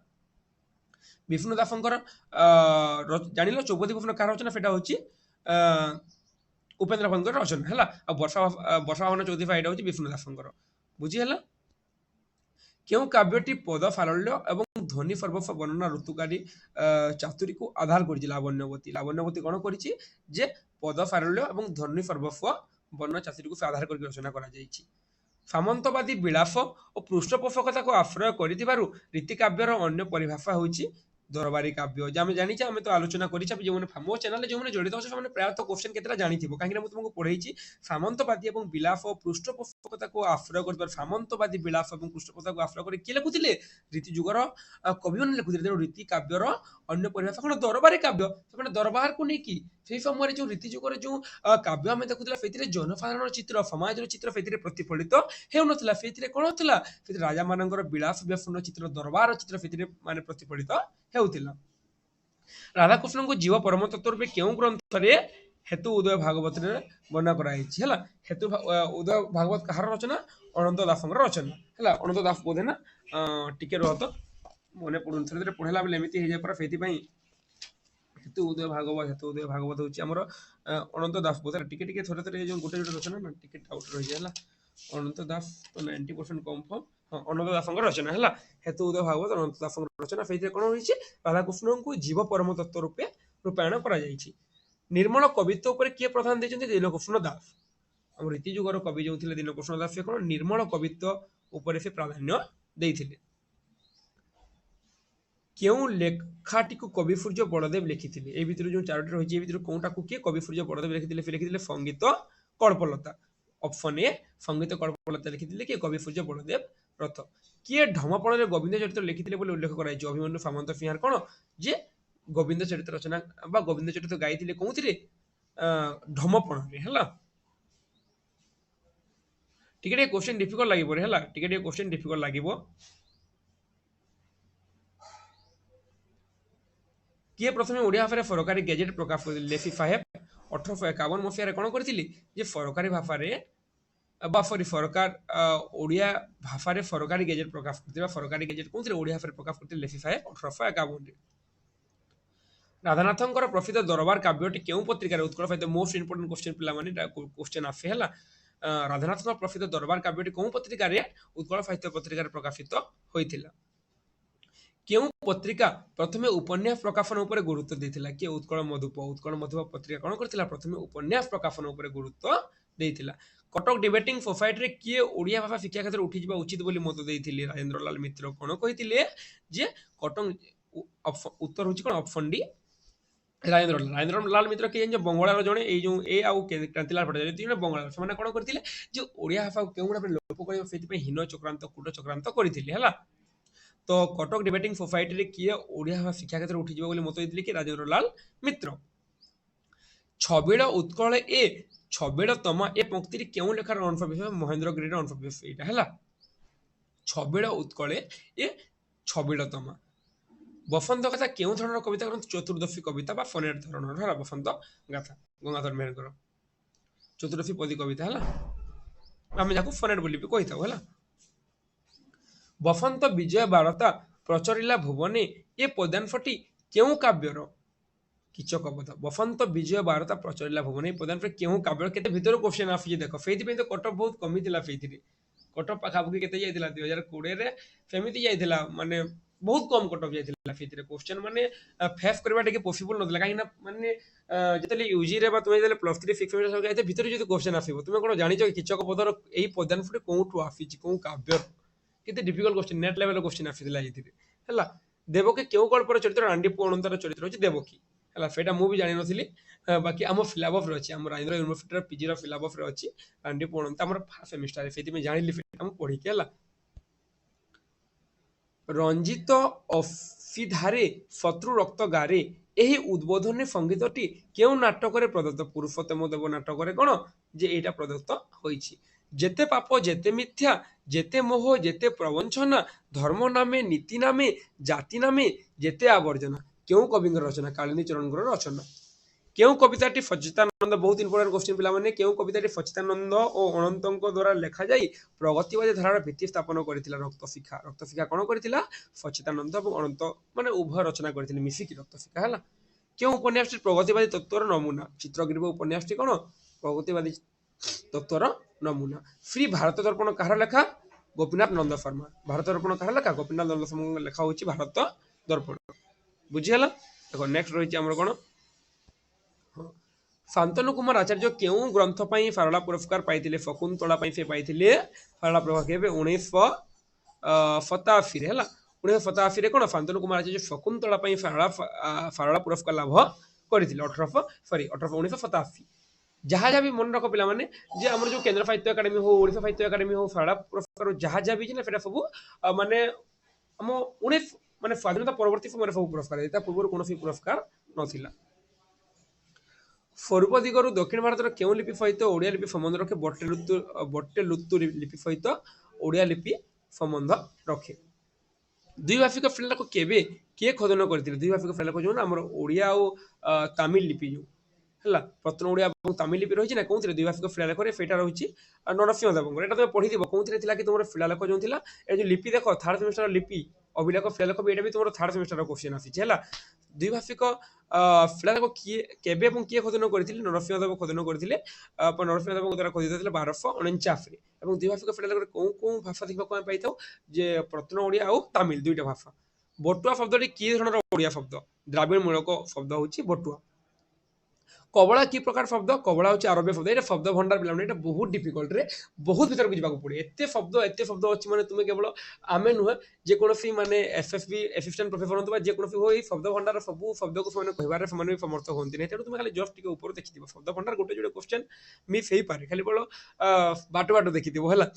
विष्णु दासंकर जान चौपदी विष्णु कार रचना सेटा हूँ उपेन्द्र भंकर रचना है वर्षा भावना चौधरी यहाँ हूँ विष्णु दासंकर बुझीगला क्यों काव्यटी पद फारल्य और ध्वनि पर्व वर्णना ऋतुकारी चातुरी को आधार कर लावण्यवती लावण्यवती कौन कर पद फारल्य और ध्वनि पर्व वर्णना चातुरी को आधार कर रचना कर सामंतवादी विलास और पृष्ठपोषकता को आश्रय कर रीतिकाव्यर अन्य परिभाषा होची दरबारी काव्य जो आम जानी आम तो आलोचना कर जो मो चैनल जो जड़ित अच्छे से प्रायतः क्वेश्चन केतटा जानी कहीं तुमको पढ़ाई सामंतवादी और विलास और पृष्ठपोषकता को आश्रय कर सामंतवादी विलास और पृष्ठपोषकता को आश्रय कर किए लिखुले रीति जुगर कवि मैंने लिखुले तेणु रीति काव्यर अन्य परिभाषा कौन दरबारी काव्य से दरबार को लेकिन से समय जो रीति जुगर जो काव्य आम देखुला से जनसाधारण चित्र समाज चित्र से प्रतिफलित होता से कौन होता राजा मान विलास व्यपूर्ण चित्र दरबार चित्र से माने प्रतिफलित होता राधाकृष्ण को जीव परम तत्व रूपे क्यों ग्रंथ हेतु उदय भागवत वर्णना कराई हेतु उदय भागवत कहार रचना अनंत दास रचना है अनंत दास बोधे ना टिके रह तो मन पड़ू थे पढ़ेला बेले एमती हो जाए से हेतु उदय भागवत हूँ अनंत दास बोधे टिके टिके थोड़े थोड़े जो गोटे गोटे रचना ना टिके डाउट रही है अनंत दास तो 90% कन्फर्म हाँ अनंत दास रचना है हेतु उदय भागवत अनंत दास रचना से कौन होती राधाकृष्ण को जीव परम तत्व रूपे रूपायण कर निर्मल कवित्व पर किए प्रधान देते दीनकृष्ण दास आम रीति जुगर कवि जो थे दीनकृष्ण दास से कौन निर्मल कवित्व उपर से प्राधान्य देते क्यों लेखाटी को कविसूर्य बड़देव लिखी ए भर जो चारोटी रही है कौटा को किए कविसूर्य बड़देव लिखी संगीत कल्पलता ऑप्शन ए संगीत कल्पलता लिखी किए कविसूर्य बड़देव रथ किए ढमपण गोविंद चरित्र लिखी उल्लेख कर अभिमन्यु सामंत सिंहार कौन जे गोविंद चरित्र रचना गोविंद चरित्र गाई कौन ढमपण है टिके क्वेश्चन डिफिकल्ट लगे टिके क्वेश्चन डिफिकल्ट लगे किए प्रथम ओडिया भाषा सरकारी गैजेट प्रकाश कर लेफी साहेब 1851 मसीह कौन कर सरकारी भाषा सरी सरकार ओडिया भाषा सरकारी गैजेट प्रकाश कर सरकारी गैजेट कौन ओडिया भाषा प्रकाश करते लेफी साहेब 1851 राधानाथ प्रसिद्ध दरबार काव्यटी क्यों पत्रिकार उत्कल साहित्य मोस्ट इंपोर्टेंट क्वेश्चन पे क्वेश्चन आसे है राधानाथ प्रसिद्ध दरबार काव्यटी कौन पत्रिकार उत्कल साहित्य पत्रिकार प्रकाशित होता क्यों पत्रिका प्रथमे उपन्यास प्रकाशन उपर गुरुत्व देथिला कि उत्कल मधुप पत्रिका कौन करथिला प्रथमे उपन्यास प्रकाशन उपर गुरुत्व देथिला कटक डिबेटिंग सोसाइटी रे किए ओडिया भाषा शिक्षा क्षेत्र उठी जिबा उचित बोली मत देथिले राजेंद्र लाल मित्र कौन कहिथिले जे कटक उत्तर होची कोन ऑप्शन डी राजेंद्र लाल मित्र के जो बंगाल जड़े ये क्रांतिलाल भट्टाचार्य तीन बंगाल से कौन करथिले जे ओडिया भाषा केउ गुडा लोप करियो सेति पे हीन चक्रांत कूट चक्रांत करथिले हला तो कटक डिबेटिंग सोसाइटी रे किए ओडिया भाषा शिक्षा क्षेत्र उठी बोली मत देथिले कि राजेंद्र लाल मित्र छबिड़ उत्कल ए छबिड़ तमा ए पंक्ति क्यों लेखार अनुप्रवेश महेंद्र गिरी अनुप्रवेश एटा हला छबिड़ उत्कल ए छबिड़ तमा बसंत गाथा क्यों धरण कविता ग्रंथ चतुर्दशी कविता फनेर धरण है बसंत गाथा गंगाधर मेहर चतुर्दशी पदी कविता है आम जहाँ फनेर बोली भी कही था बसंत विजय बारता प्रचरिला भुवने ये पदान्फटी क्यों काव्यर किचकबोध बसंत विजय बारता प्रचरिला भुवने पदान्फ क्यों काव्यर के भर क्वेश्चन आसी देख से कटक बहुत कमी से कटक पाखापाखि के 2020 सेमती जाइला माने बहुत कम कटअफ जाइला फेथिरे क्वेश्चन माने फेस करबा टिके पॉसिबल नथला काहे ना माने जतले यूजी रे बा तुमे जले प्लस 3 6 मिनट जाइते भितर जदि क्वेश्चन आसीबो तुमे कोन जानि छ किचक पदर एही पदान्फटे कोठु आफिछि कोन काव्य केते difficult question NET level question आफिथिला एथिरे हला देवकी केउ कल्पर चरित्र रांडीपु अनंतर चरित्र होछि देवकी हला फेटा मु भी जानि नथिली बाकी हम सिलेबस रे अछि हम राजेंद्र यूनिवर्सिटी रे पीजी रो सिलेबस रे अछि रांडीपु अनंत हमर फर्स्ट सेमेस्टर रे फेति में जानिली फेटा हम पढी के हला रंजित अफिधारे शत्रु रक्त गारे यही उद्बोधन संगीतटी क्यों नाटक प्रदत्त पुरुषोत्तम देव नाटक कौन जे एटा प्रदत्त होइछि जेते पाप जेते मिथ्या जेते मोह जेते प्रवंचना धर्म नामे नीति नामे जाति नामे जेते आवर्जना क्यों कवि रचना कालिनी चरण रचना केउ कविताटी सच्चिदानंद बहुत इंपोर्टेंट क्वेश्चन पिला माने केउ कविताटी सच्चिदानंद और अनंतଙ୍କ द्वारा लेखा जाई प्रगतिवादी धारार भित्ति स्थापन करथिला रक्तशिखा कोन करथिला सच्चिदानंद और अनंत माने उभय रचना करथिले मिसिकी रक्तशिखा हला केउ उपन्यासटी प्रगतिवादी तत्वर नमूना चित्रग्रीव उपन्यासटी कोन प्रगतिवादी तत्वर नमूना फ्री भारत दर्पण कहार लेखा गोपीनाथ नंद शर्मा भारत दर्पण कहार लेखा गोपीनाथ नंद शर्मा लेखा होची भारत दर्पण बुझिहला देखो नेक्स्ट रही हमर कोन शांतनु कुमार आचार्य केउ ग्रंथ पई सारला पुरस्कार पाइथिले शकुंतला पई से पाइथिले सारला प्रभा केबे 1987 रे हला 1987 रे कोन शांतनु कुमार आचार्य शकुंतला पई सारला पुरस्कार लाभ करथिले 1987 जहाँ जहाँ भी मन रख पिला माने जे हमर जो केंद्र साहित्य एकेडमी हो ओडिशा साहित्य एकेडमी हो सारला पुरस्कार जहाँ जहाँ भी जे फेटा सब माने हम 19 माने स्वाधीनता परवर्ती समय सब पुरस्कार देता पूर्व कोनोसी पुरस्कार नथिला पूर्व दिगरु दक्षिण भारत केउ लिपि सहित ओडिया लिपि संबंध रखे बट्टे लुत्तु लिपि सहित ओडिया लिपि संबंध रखे द्विभाषिक शिलालेख केबे किए खोदन करथिले द्विभाषिक शिलालेख जो हमर ओडिया और तमिल लिपि जो हला प्रथम ओडिया और तमिल लिपि रहिछि ना कोनथिले द्विभाषिक शिलालेख रे फेटा रहिछि नरसिंह देवंकर एटा तुम पढि दिबो कोनथिले थिला कि तुमर शिलालेख जो थिला ए जो लिपि देखो थर्ड सेमेस्टर लिपि अभिलेख शिलालेख भी एटा भी तुमर थर्ड सेमेस्टर क्वेश्चन आसी हला द्विभाषिक शिलालेख किए केबे এবং किए खोदन करथिले नरसिंह देव खोदन करथिले नरसिंह देव द्वारा खोदित थिले 1249 रे এবং द्विभाषिक शिलालेख रे कोन भाषा देखबा को पाइथौ जे प्रथम ओडिया और तमिल दुईटा भाषा बटुआ शब्दटी कि धरणर ओडिया शब्द द्राविड़ मूलक शब्द होछि बटुआ कबला की प्रकार शब्द कबला होची अरबी शब्द ये शब्द भंडार पिला ये बहुत डिफिकल्ट रे बहुत भीतर बुझा पड़े एत शब्द अच्छी माने तुम्हें केवल आमे नुहे जेकोसी माने एसएसबी असिस्टेंट प्रोफेसर होतबा जेकोसी हो ई शब्द भंडार सब शब्द को माने कहबारे समान समर्थ होंती नहीं तेणु तुम्हें खाली जस्ट टिके ऊपर देखि शब्द भंडार गोटे जोड़े क्वेश्चन मिस हो पारे खाली बोलो बाट बाट देखि है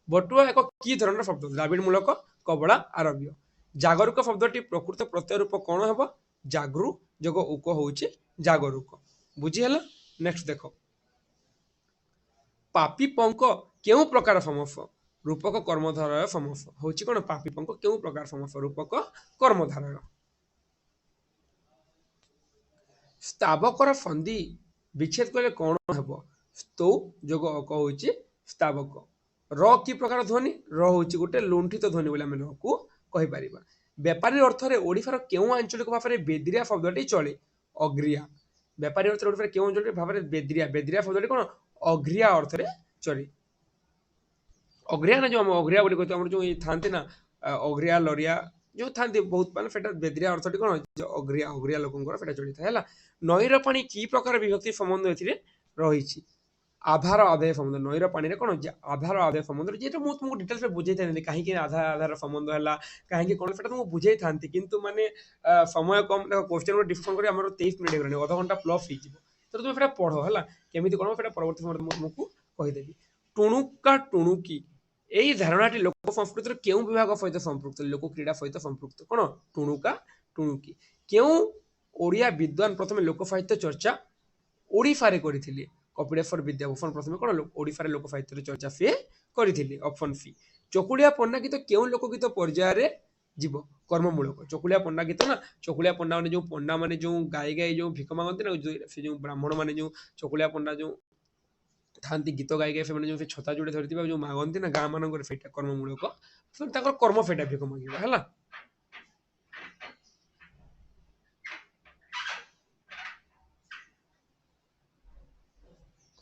बटुआ एक की धरण शब्द द्राविड़ मूलक कबला आरबीय जागरूक शब्दटी प्रकृत प्रत्यय रूप कौन हम जागृ जोग उक होची जागरूक बुझीहला नेक्स्ट देखो पापी पंक केउ प्रकार समस रूपक कर्मधारय समस होची कोन पापी पंक केउ प्रकार समस रूपक कर्मधारय स्तावकर संधि विच्छेद कले कोन हेबो स्तौ जोग अक होची स्तावक र की प्रकार ध्वनि र होची गोटे लुंठित ध्वनि बोले हम र को कहि परिबा व्यापारी अर्थ रे ओडिसा रो केउ आंचलिक भाषा रे बेदरिया शब्दटी चले अग्रिया व्यापारी अर्थ रे केउ आंचलिक भाषा रे बेदरिया शब्दटी कोन अग्रिया अर्थ रे चले अग्रिया ना जो हम अग्रिया बोली कहते हम जो थांते ना अग्रिया लरिया जो थांते बहुत माने फेटा बेदरिया अर्थटी कोन अग्रिया लोकंकर फेटा चली था हैला नईर पानी की प्रकार विभक्ति संबंध एथिरे रहिछि आधार आदाय संबंध नईर पानी रे कोन आधार आदाय संबंध जेटा मु तुमको डिटेल्स में बुझाई थांती काहे कि आधार संबंध हला काहे कि कोन फेटा तुमको बुझाई थांती किंतु माने समय कम देखो क्वेश्चन को डिस्कशन करी हमर 23 मिनिट गरनी आधा घंटा प्लस ही जीवो तो तुम फेटा पढो हला केमिति कोन फेटा परवर्ती समय तुमको कहि देबी टुणुका टुणुकी एई धारणाटी लोक संस्कृतिर केउ विभाग सहित संपृक्त लोक क्रीड़ा सहित संपृक्त कोन टुणुका टुणुकी केउ ओडिया विद्वान प्रथम लोक साहित्य चर्चा ओडिसा रे करिथिले कपिलेश्वर विद्याभूषण प्रथम कोन ओडिसा रे लोक साहित्य रे चर्चा से करिथिले ऑप्शन सी चकुलिया पन्ना गीत केउ लोकगीत पर्याय रे जीव कर्ममूलक चकुलिया पन्ना गीत ना चकुलिया पन्ना माने जो पन्ना माने जो गाय गाय जो भिख मांगते ना से जो ब्राह्मण माने जो चकुलिया पन्ना जो थांती गीत गाय गाय से जो छता जोड़े धरती जो मागंती ना गाँ मान फेटा कर्ममूलक कर्म फेटा भिख मांगे है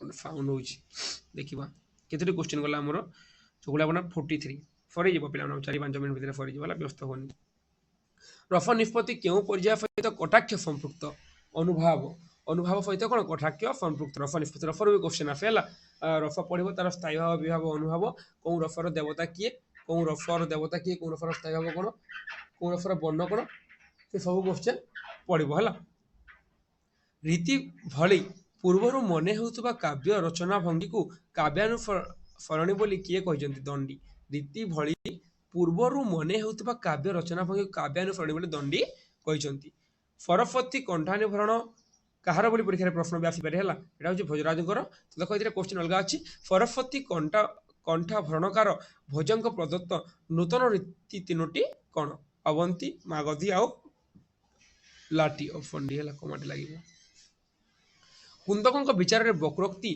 फाउंड होची देखिबा केतरी क्वेश्चन गला हमर चकुला बना 43 सरी जीव पिला 4-5 मिनिट भीतर सरी जीवला व्यस्त होनी रफ निष्पत्ति केउ पर्याय सहित कटाक्ष संपृक्त अनुभाव सहित कोन कटाक्ष संपृक्त रफ निष्पत्ति रफर भी क्वेश्चन आसेला रफ पढिबो तार स्थायी भाव विभाव अनुभाव कोउ रफर देवता किए कोउ रफर स्थायी भाव कोन कोउ रफर वर्ण कोन से सब क्वेश्चन पढिबो हला रीति भली पूर्वरु मने होउतबा काव्य रचना भंगी को काव्यानुसरणी बोली किए कहिजंती दंडी रीति भली पूर्वरु मने होउतबा काव्य रचना भंगी काव्यानुसरणी बोली दंडी कहिजंती सरस्वती कंठानुभरण कहार बोली परीक्षा प्रश्न भी आसी पारे हला एटा होची भोजराजंकर तो देखो इतरे क्वेश्चन अलगा अछि सरस्वती कंठा भरणकार भोजंक प्रदत्त नूतन रीति तीनोटी कोन अवंती मागधी आउ लाटी ऑप्शन डी हला कमाटी लागिबो କୁନ୍ଦକଙ୍କ ବିଚାରରେ ବକ୍ରୋକ୍ତି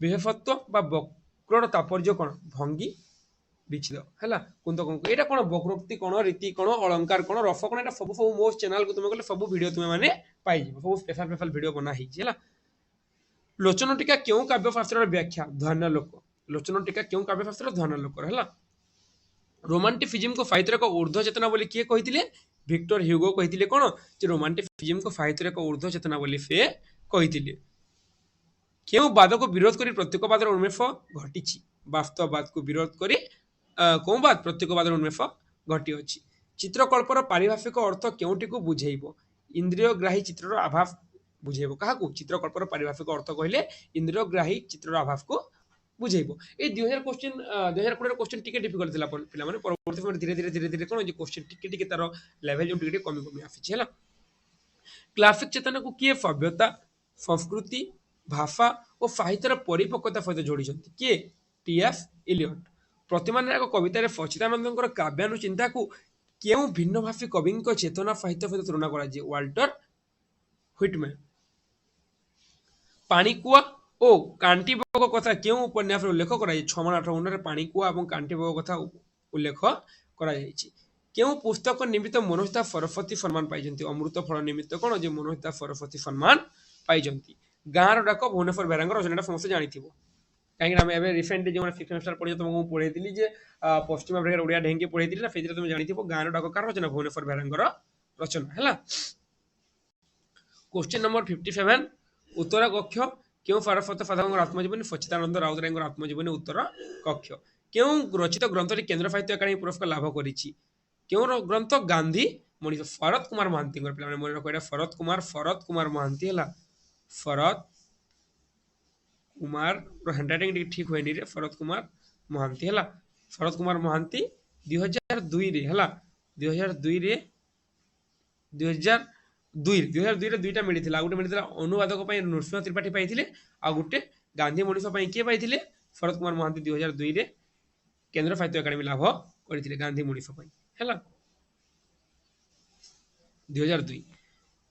ବିଭେପତ୍ୱ ବା ବକ୍ରର ତାତ୍ପର୍ଯ୍ୟ କ'ଣ? ଭଙ୍ଗୀ ବିଚ୍ଛିଦ ହେଲା। କୁନ୍ଦକଙ୍କ ଏଇଟା କ'ଣ ବକ୍ରୋକ୍ତି କ'ଣ ରୀତି କ'ଣ ଅଳଙ୍କାର କ'ଣ ରଫ କ'ଣ ଏଇଟା ସବୁ ମୋ ଚ୍ୟାନେଲକୁ ତୁମେ ଗଲେ ସବୁ ଭିଡ଼ିଓ ତୁମେ ମାନେ ପାଇଯିବ, ସବୁ ସ୍ପେଶାଲ ଭିଡ଼ିଓ ବନା ହେଇଛି ହେଲା। ଲୋଚନ ଟୀକା କେଉଁ କାବ୍ୟଶାସ୍ତ୍ରର ବ୍ୟାଖ୍ୟା? ଧ୍ୟାନଲୋକ। ଲୋଚନ ଟୀକା କେଉଁ କାବ୍ୟଶାସ୍ତ୍ର? ଧ୍ୟାନଲୋକର ହେଲା। ରୋମାଣ୍ଟିସିଜମକୁ ସାହିତ୍ୟର ଏକ ଊର୍ଦ୍ଧ୍ୱ ଚେତନା ବୋଲି କିଏ କହିଥିଲେ? ଭିକ୍ଟର ହ୍ୟୁଗୋ କହିଥିଲେ କ'ଣ ଯେ ରୋମାଣ୍ଟିସିଜମକୁ ସାହିତ୍ୟର ଏକ ଊର୍ଦ୍ଧ୍ୱ ଚେତନା ବୋଲି ସେ କହିଥିଲେ। କେଉଁ ବାଦକୁ ବିରୋଧ କରି ପ୍ରତୀକବାଦର ଉନ୍ମେଷ ଘଟିଛି? ବାସ୍ତବବାଦକୁ ବିରୋଧ କରି କେଉଁ ବାଦ? ପ୍ରତୀକବାଦର ଉନ୍ମେଷ ଘଟିଅଛି। ଚିତ୍ରକଳ୍ପର ପାରିଭାଷିକ ଅର୍ଥ କେଉଁଟିକୁ ବୁଝେଇବ? ଇନ୍ଦ୍ରିୟଗ୍ରାହୀ ଚିତ୍ରର ଆଭାସ ବୁଝେଇବ। କାହାକୁ? ଚିତ୍ରକଳ୍ପର ପାରିଭାଷିକ ଅର୍ଥ କହିଲେ ଇନ୍ଦ୍ରିୟଗ୍ରାହୀ ଚିତ୍ରର ଆଭାସକୁ ବୁଝେଇବ। এই 2020 কোশ্চেন টিকে ডিফিকল্ট ଥିଲା ପିଲାମାନେ, ପରବର୍ତ୍ତୀ ସମୟରେ ଧୀରେ ଧୀରେ କ'ଣ ଯେ କୋଶ୍ଚେନ ଟିକେ ତାର ଲେଭେଲ ଯୋଉ ଟିକେ କମି ଆସିଛି ହେଲା। କ୍ଲାସିକ ଚେତନାକୁ କିଏ ସଭ୍ୟତା, ସଂସ୍କୃତି, ଭାଷା ଓ ସାହିତ୍ୟର ପରିପକ୍ୱତା ସହିତ ଯୋଡ଼ିଛନ୍ତି? କିଏ? ଟି.ଏସ୍. ଇଲିୟଟ। ପ୍ରତିମା ନାୟକ କବିତାରେ ସଚ୍ଚିଦାନନ୍ଦଙ୍କର କାବ୍ୟାନୁଚିନ୍ତାକୁ କେଉଁ ଭିନ୍ନଭାଷୀ କବିଙ୍କ ଚେତନା ସାହିତ୍ୟ ସହିତ ତୁଳନା କରାଯାଏ? ୱାଲ୍ଟର ହୁଇଟମ୍ୟାନ। ପାଣିକୁଆ ଓ କାଣ୍ଟିବଗ କଥା କେଉଁ ଉପନ୍ୟାସରେ ଉଲ୍ଲେଖ କରାଯାଇଛି? 6 8 ଗୁଣରେ ପାଣିକୁଆ ଏବଂ କାଣ୍ଟିବଗ କଥା ଉଲ୍ଲେଖ କରାଯାଇଛି। କେଉଁ ପୁସ୍ତକ ନିମିତ୍ତ ମନୋଜିତା ସରସ୍ୱତୀ ସମ୍ମାନ ପାଇଛନ୍ତି? ଅମୃତ ଫଳ ନିମିତ୍ତ କ'ଣ ଯେ ମନୋଜିତା ସରସ୍ୱତୀ ସମ୍ମାନ ପାଇଛନ୍ତି। ଗାଁର ଡାକ ଭୁବନେଶ୍ୱର ବେହେରାଙ୍କ ରଚନାଟା ସମସ୍ତେ ଜାଣିଥିବ, କାହିଁକିନା ଆମେ ଏବେ ରିସେଣ୍ଟଲି ଯେଉଁ 6th ସେମିଷ୍ଟର ପଢ଼ିଛ ତୁମକୁ ମୁଁ ପଢ଼େଇଥିଲି ଯେ ପଶ୍ଚିମ ଆଫ୍ରିକାର ଓଡ଼ିଆ ଢେଙ୍କି ପଢ଼େଇଥିଲି ନା, ସେଇଥିରେ ତୁମେ ଜାଣିଥିବ ଗାଁର ଡାକ କାହାର ରଚନା? ଭୁବନେଶ୍ୱର ବେହେରାଙ୍କର ରଚନା ହେଲା। क्वेश्चन नंबर 57 उत्तर कक्ष क्यों सारस्वत साधकଙ୍କର आत्मजीवनी? सच्चिदानंद राउतरायଙ୍କର आत्मजीवनी उत्तर कक्ष। क्यों रचित ग्रंथটি केंद्र साहित्य एकाडेमी पुरस्कार लाभ करिछि? क्यों ग्रंथ? गांधी मनीष। शरद कुमार महांती पे मन रख, शरद कुमार महांती है। शरद कुमार हैंडराइटिंग ठीक हुए रे, शरद कुमार महांती है। शरद कुमार महांती 2002 रे है, 2002 रे 2002 रे दुईटा मिलता, गोटे मिलता अनुवादक नृसिंह त्रिपाठी पाई, आ गोटे गांधी मनीष किए पाई? शरद कुमार महांती 2002 रे केंद्र साहित्य एकाडेमी लाभ करते गांधी मनीष है। 2002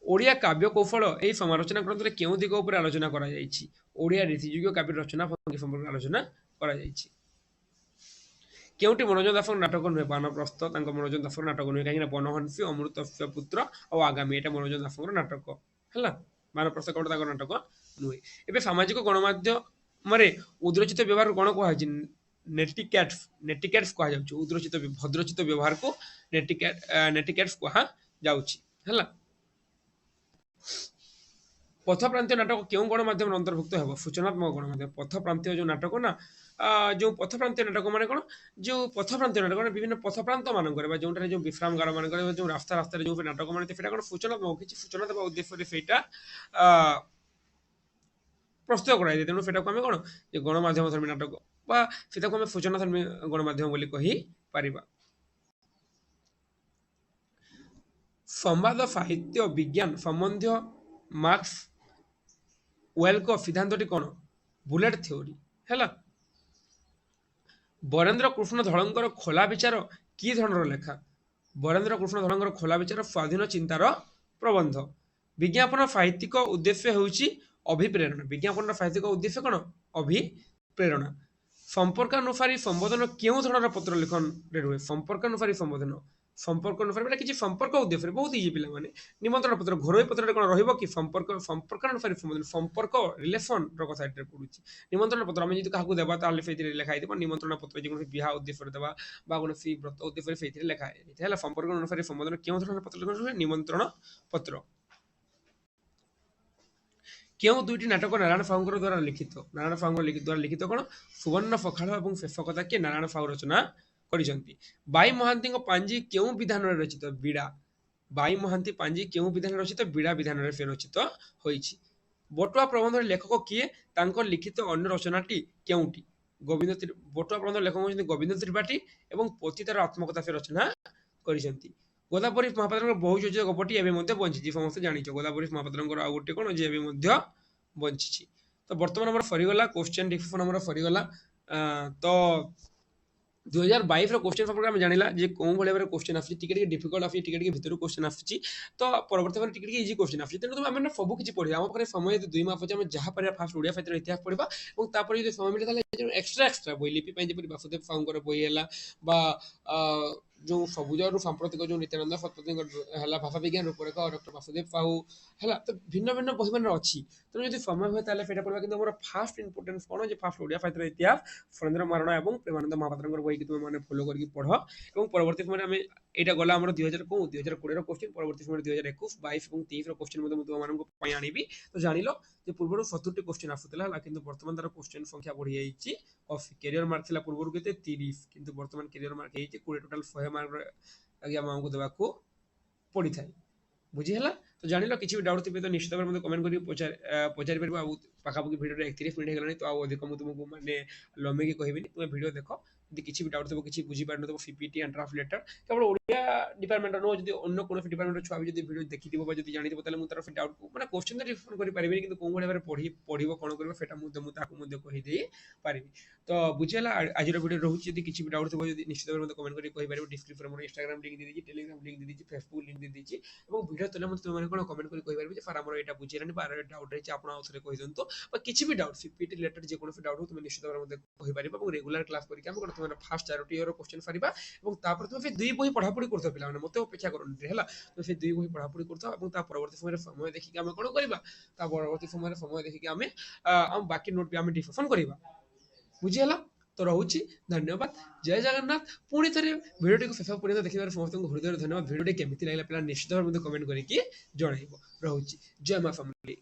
ओडिया काव्य कौशल यही समालोचना ग्रंथ में क्यों दिग उपर आलोचना करा जायछि? ओडिया रीतियोग्य काव्य रचना संपर्क आलोचना करा जायछि। केउटी मनोरंजन दासर नाटक नुहे? बानप्रस्थ मनोरंजन दासर नाटक नुहे, कहीं बनहंसी, अमृतस्य पुत्र और आगामी एटा मनोरंजन दासर नाटक है। बानप्रस्थ कौन नाटक नुहे। एवं सामाजिक गणमाध्यम उद्रचित व्यवहार कौन कहुच्छी? नेटिकेट्स कहुच्छी। उद्रचित भद्रचित व्यवहार को नेटिकेट्स कहुच्छी। पथप्रांतीय नाटक क्यों गणमाध्यम अंतर्भुक्त हो? सूचनात्मक गणमाध्यम। पथप्रांतीय जो नाटक ना, जो पथप्रांतीय नाटक मान कौन? जो पथप्रांतीय नाटक विभिन्न पथप्रांत मान जो जो विश्रामगार मान जो रास्ता रास्ता जो नाटक मान कौन सूचनात्मक किसी सूचना देवा उद्देश्य से प्रस्तुत कराई। तेणु से आम कौन गणमाध्यम धर्मी नाटक से सूचना धर्मी गणमाध्यम बोली कहि परिबा। संवाद साहित्य विज्ञान संबंधी मार्क्स वेल को सिद्धांतटी कौन? बुलेट थ्योरी है। बरेन्द्र कृष्ण धड़ंकर खोला विचार कि धरणर लेखा? बरेन्द्र कृष्ण धड़ंकर खोला विचार स्वाधीन चिंतार प्रबंध। विज्ञापन साहित्यिक उद्देश्य होउछि अभिप्रेरणा। विज्ञापन साहित्यिक उद्देश्य कौन? अभिप्रेरणा। संपर्कानुसारी संबोधन क्यों धरणर पत्र लिखन रे रुहे? संपर्कानुसारी संबोधन अनुसार किसी संपर्क उद्देश्य बहुत इजी पिला माने निमंत्रण पत्र घरोई पत्र कौन रहिबो कि संपर्कानुसारी संबोधन संपर्क रिलेशन कथा एटे पडुछि। निमंत्रण पत्र आम जदि काहाकू देबा ताले फेतिरे लिखा हेतिबो निमंत्रण पत्र जे विवाह उद्देश्य देबा बा कोन सी व्रत उद्देश्य फेतिरे लिखा हेति हैला। संपर्क अनुसारी संबोधन क्यों धৰণৰ पत्र लिखन? निमंत्रण पत्र। क्यों दुईटी नाटक नारायण साहुଙ୍କର द्वारा लिखित? नारायण साहुଙ୍କ द्वारा लिखित कौन? सुवर्ण सखाळ और शेषकथा के नारायण साहू रचना करिसंती। बाई महांती पांजी क्यों विधान रचित? बीड़ा। बाई महांती पांजी क्यों विधान रचित? बीड़ा विधान से रचित होइछि। बटुआ प्रबंध लेखक किए? तांकर लिखित अन्य रचनाटी केउटी? गोविंद। बटुआ प्रबंध लेखक होइछन्ति गोविंद त्रिपाठी एवं पतितार आत्मकथा से रचना करिसंती। गोदावरी महापात्र बहु चर्चित गपटी एवं मध्य बंची समस्त जानिछ। गोदावरी महापात्र आ गोटे कौन जे मध्य बंची। तो बर्तमान आम सरीगला क्वेश्चन डिस्कशन आम सरीगला। तो 2022 ର क्वेश्चन पेपर ଆମେ ଜାଣିଲା ଯେ କୋଉ ଭଳି ଭାବରେ क्वेश्चन ଆସୁଛି ଟିକେ ଟିକେ डिफिकल्ट ଆସୁଛି ଟିକେ ଟିକେ ଭିତରୁ क्वेश्चन ଆସୁଛି ତ ପରବର୍ତ୍ତୀ ଭାବରେ ଟିକେ ଟିକେ ଇଜି क्वेश्चन ଆସୁଛି ତେଣୁ ଆମେ ମାନେ ସବୁ କିଛି ପଢିବା ଆମ ପାଖରେ ସମୟ ଯଦି 2 ମାସ ଅଛି ଆମେ ଯାହା ପାରିବା ଫାଷ୍ଟ ଓଡ଼ିଆ ସାହିତ୍ୟର ଇତିହାସ ପଢିବା ଏବଂ ତାପରେ ଯଦି ସମୟ ମିଳେ ତାହେଲେ ଏକ୍ସଟ୍ରା ବହି ଲିପି ପାଇଁ ଯେପରି ବାସୁଦେବ ସାହୁଙ୍କର ବହି ହେଲା ବା ଯୋଉ ସବୁଜରୁ ସାମ୍ପ୍ରତିକ ଯୋଉ ନିତ୍ୟାନନ୍ଦ ଶତପଥୀଙ୍କ ହେଲା ଭାଷା ବିଜ୍ଞାନ ରୂପରେଖ ଡକ୍ଟର ବାସୁଦେବ ସାହୁ ହେଲା ତ ଭିନ୍ନ ଭିନ୍ନ ବହି ମାନେ ଅଛି ତେଣୁ ଯଦି ସମୟ ହୁଏ ତାହେଲେ ସେଇଟା ପଢିବା କିନ୍ତୁ ଆମର ଫାଷ୍ଟ ଇମ୍ପୋର୍ଟାନ୍ସ କ'ଣ ଯେ ଫାଷ୍ଟ ଓଡ଼ିଆ ସାହିତ୍ୟର ଇତିହାସ ସୁରେନ୍ଦ୍ର ମହାରଣା ଏବଂ ପ୍ରେମାନନ୍ଦ ମହାପାତ୍ରଙ୍କର ବହିକି ତୁମେ ମାନେ ଫଲୋ କରିକି ପଢ ଏବଂ ପରବର୍ତ୍ତୀ ସମୟରେ ଆମେ ଏଇଟା ଗଲା ଆମର 2020 ର କ୍ୱେଶ୍ଚିନ୍ ପରବର୍ତ୍ତୀ ସମୟରେ 2021 22 ଏବଂ 23 ର କ୍ୱେଶ୍ଚିନ୍ ମଧ୍ୟ ମୁଁ ତୁମମାନଙ୍କ ପାଇଁ ଆଣିବି ତ ଜାଣିଲ ଯେ ପୂର୍ବରୁ 70ଟି କ୍ୱେଶ୍ଚିନ୍ ଆସୁଥିଲା ହେଲା କିନ୍ତୁ ବର୍ତ୍ତମାନ ତାର କ୍ୱେଶ୍ଚିନ୍ ସଂଖ୍ୟା ବଢିଯାଇଛି କ୍ୟାରିୟର ମାର୍କ ଥିଲା ପୂର୍ବରୁ କେତେ 30 କିନ୍ତୁ ବର୍ତ୍ତମାନ କ୍ୟାରିୟର ମାର୍କ ହେଇଛି 20 ଟୋଟାଲ 100 ମାର୍କ ଆଜ୍ଞା ଆମକୁ ଦେବାକୁ ପଡିଥାଏ ବୁଝି ହେଲା ତ ଜାଣିଲ କିଛି ବି ଡାଉଟ୍ ଥିବେ ତ ନିଶ୍ଚିତ ଭାବରେ ମୋତେ କମେଣ୍ଟ କରିକି ପଚାରି ପାରିବ ଆଉ ପାଖାପାଖି ଭିଡ଼ିଓରେ 31 ମିନିଟ୍ ହେଇଗଲାଣି ତ ଆଉ ଅଧିକ ମୁଁ ତୁମକୁ ମାନେ ଲମ୍ବେଇକି କହିବିନି ତୁମେ ଭିଡ଼ିଓ ଦେଖ ଯଦି କିଛି ବି ଡାଉଟ୍ ଥିବ କିଛି ବୁଝିପାରିନଥିବ ସିପିଟି ଆଣ୍ଡ ଡ୍ରାଫ୍ଟ ଲେଟର କେବଳ ଓଡ଼ିଆ ଡିପାର୍ଟମେଣ୍ଟର ନୁହଁ ଯଦି ଅନ୍ୟ କୌଣସି ଡିପାର୍ଟମେଣ୍ଟର ଛୁଆ ବି ଯଦି ଭିଡ଼ିଓ ଦେଖିଥିବ ବା ଯଦି ଜାଣିଥିବ ତାହେଲେ ମୁଁ ତାର ସେ ଡାଉଟ୍କୁ ମାନେ କ୍ୱେଶ୍ଚିନ୍ ରିସ୍ପଣ୍ଡ କରିପାରିବିନି କିନ୍ତୁ କୋଉ ଭଳି ଭାବରେ ପଢ଼ିବ କ'ଣ କରିବ ସେଇଟା ମୁଁ ତାକୁ ମଧ୍ୟ କହିଦେଇ ପାରିବି ତ ବୁଝିହେଲା ଆଜିର ଭିଡ଼ିଓ ରହୁଛି ଯଦି କିଛି ବି ଡାଉଟ୍ ଥିବ ଯଦି ନିଶ୍ଚିତ ଭାବରେ ମୋତେ କମେଣ୍ଟ କରି କହିପାରିବ ଡିସ୍କ୍ରିପ୍ସନରେ ମୋର ଇନଷ୍ଟାଗ୍ରାମ ଲିଙ୍କ୍ ଦେଇଦେଇଛି ଟେଲିଗ୍ରାମ ଲିଙ୍କ୍ ଦେଇଦେଇଛି ଫେସବୁକ୍ ଲିଙ୍କ୍ ଦେଇଦେଇଛି ଏବଂ ଭିଡ଼ିଓ ତଳେ ମୋତେ ତୁମେ କ'ଣ କମେଣ୍ଟ କରି କହିପାରିବେ ଯେ ସାର୍ ଆମର ଏଇଟା ବୁଝିହେଲାନି ବା ଡାଉଟ୍ ରହିଛି ଆପଣ ଆଉ ଥରେ କହିଦିଅନ୍ତୁ ବା କିଛି ବି ଡାଉଟ୍ ସିପିଟି ରିଲେଟେଡ୍ ଯେକୌଣସି ଡାଉଟ୍ ହଉ ତୁମେ ନିଶ୍ଚିତ ଭାବରେ ମୋତେ କହିପାରିବ ଏବଂ ରେଗୁଲାର କ୍ଲାସ୍ କରିକି ଆମେ କ'ଣ ତୁମର ଫାଷ୍ଟ 4ଟି ଇୟର କ୍ୱେଶ୍ଚିନ୍ ସାରିବା ଏବଂ ତାପରେ ତୁମେ ସେ 2 ବହି ପଢ଼ାପଢ଼ି କରୁଥାଉ ପିଲାମାନେ ମୋତେ ଅପେକ୍ଷା କରନ୍ତି ହେଲା ତ ସେ 2 ବହି ପଢ଼ାପଢ଼ି କରୁଥାଉ ଏବଂ ତା ପରବର୍ତ୍ତୀ ସମୟରେ ସମୟ ଦେଖିକି ଆମେ କ'ଣ କରିବା ତା ପରବର୍ତ୍ତୀ ସମୟରେ ସମୟ ଦେଖିକି ଆମେ ଆମ ବାକି ନୋଟ୍ ବି ଆମେ ଡିସ୍କସନ୍ କରିବା ବୁଝିହେଲା ତ ରହୁଛି ଧନ୍ୟବାଦ ଜୟ ଜଗନ୍ନାଥ ପୁଣି ଥରେ ଭିଡ଼ିଓଟିକୁ ଶେଷ ପର୍ଯ୍ୟନ୍ତ ଦେଖିବାର ସମସ୍ତଙ୍କୁ ହୃଦୟରୁ ଧନ୍ୟବାଦ ଭିଡ଼ିଓଟି କେମିତି ଲାଗିଲା ପିଲା ନିଶ୍ଚିତ ଭାବରେ ମୋତେ କମେଣ୍ଟ କରିକି ଜଣାଇବ ରହୁଛି ଜୟ ମା ସମଲେଇ